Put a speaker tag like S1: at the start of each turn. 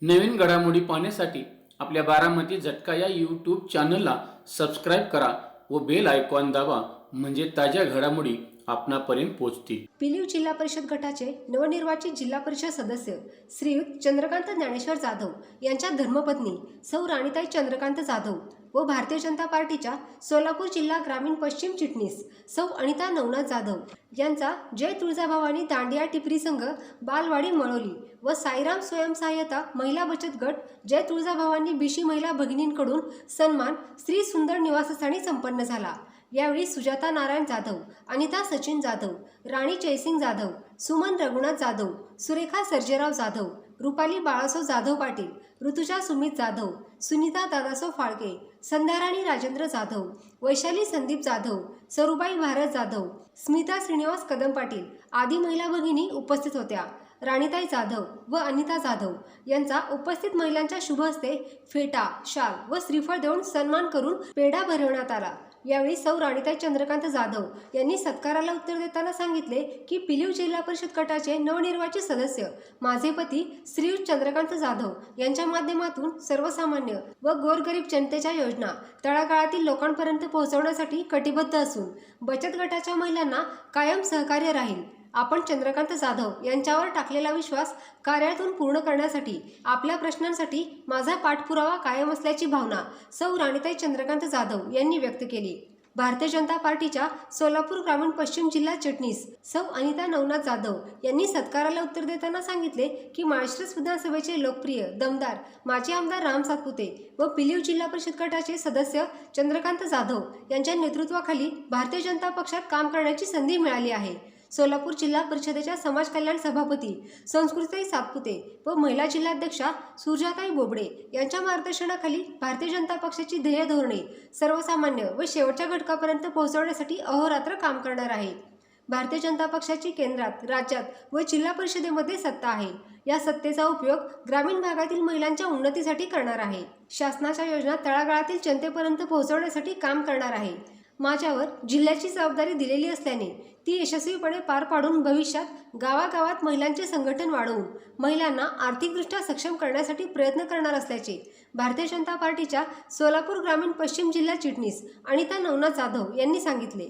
S1: नवीन घडामोडी पाहण्यासाठी आपल्या बारामती झटका या यूट्यूब चॅनलला सबस्क्राईब करा व बेल आयकॉन दाबा, म्हणजे ताज्या घडामोडी आपणापर्यंत पोहोचतील।
S2: पिलीव जिल्हा परिषद गटाचे नवनिर्वाचित जिल्हा परिषद सदस्य श्रीयुत चंद्रकांत ज्ञानेश्वर जाधव यांच्या धर्मपत्नी सौ राणीताई चंद्रकांत जाधव व भारतीय जनता पार्टीच्या सोलापूर जिल्हा ग्रामीण पश्चिम चिटणीस सौ अनिता नवनाथ जाधव यांचा जय तुळजाभवानी दांडिया टिपरी संघ बालवाडी मळोली व साईराम स्वयंसहाय्यता महिला बचत गट जय तुळजाभवानी बिशी महिला भगिनींकडून सन्मान श्री सुंदर निवासस्थानी संपन्न झाला। यावेळी सुजाता नारायण जाधव, अनिता सचिन जाधव, राणी जयसिंग जाधव, सुमन रघुनाथ जाधव, सुरेखा सर्जेराव जाधव, रुपाली बाळासो जाधव पाटील, ऋतुजा सुमित जाधव, सुनीता दादासो फाळके, संध्याराणी राजेंद्र जाधव, वैशाली संदीप जाधव, सरुबाई भारत जाधव, स्मिता श्रीनिवास कदम पाटील आदी महिला भगिनी उपस्थित होत्या। राणीताई जाधव व अनिता जाधव यांचा उपस्थित महिलांच्या शुभ हस्ते फेटा, शाल व श्रीफळ देऊन सन्मान करून पेढा भरवण्यात आला। यावेळी सौ राणीताई चंद्रकांत जाधव यांनी सत्काराला उत्तर देताना सांगितले की पिलीव जिल्हा परिषद गटाचे नवनिर्वाचित सदस्य माझे पती श्रीयुत चंद्रकांत जाधव यांच्या माध्यमातून सर्वसामान्य व गोरगरीब जनतेच्या योजना तळागाळातील लोकांपर्यंत पोहोचवण्यासाठी कटिबद्ध असून बचत गटाच्या महिलांना कायम सहकार्य राहील। आपण चंद्रकांत जाधव यांच्यावर टाकलेला विश्वास कार्यातून पूर्ण करण्यासाठी आपल्या प्रश्नांसाठी माझा पाठपुरावा कायम असल्याची भावना सौ राणीताई चंद्रकांत जाधव यांनी व्यक्त केली। भारतीय जनता पार्टीच्या सोलापूर ग्रामीण पश्चिम जिल्हा चिटणीस सौ अनिता नवनाथ जाधव यांनी सत्काराला उत्तर देताना सांगितले की माळशिरस विधानसभेचे लोकप्रिय दमदार माजी आमदार राम सातपुते व पिलीव जिल्हा परिषद गटाचे सदस्य चंद्रकांत जाधव यांच्या नेतृत्वाखाली भारतीय जनता पक्षात काम करण्याची संधी मिळाली आहे। सोलापूर जिल्हा परिषदेच्या समाज कल्याण सभापती संस्कृतीताई सातपुते व महिला जिल्हाध्यक्षा सुजाताई बोबडे यांच्या मार्गदर्शनाखाली भारतीय जनता पक्षाची ध्येय धोरणे सर्वसामान्य व शेवटच्या घटकापर्यंत पोहोचवण्यासाठी अहोरात्र काम करणार आहे। भारतीय जनता पक्षाची केंद्रात, राज्यात व जिल्हा परिषदेमध्ये सत्ता आहे। या सत्तेचा उपयोग ग्रामीण भागातील महिलांच्या उन्नतीसाठी करणार आहे। शासनाच्या योजना तळागाळातील जनतेपर्यंत पोहोचवण्यासाठी काम करणार आहे। माझ्यावर जिल्ह्याची जबाबदारी दिलेली असल्याने ती यशस्वीपणे पार पाडून भविष्यात गावागावात महिलांचे संघटन वाढवून महिलांना आर्थिकदृष्ट्या सक्षम करण्यासाठी प्रयत्न करणार असल्याचे भारतीय जनता पार्टीच्या सोलापूर ग्रामीण पश्चिम जिल्हा चिटणीस अनिता नवनाथ जाधव यांनी सांगितले।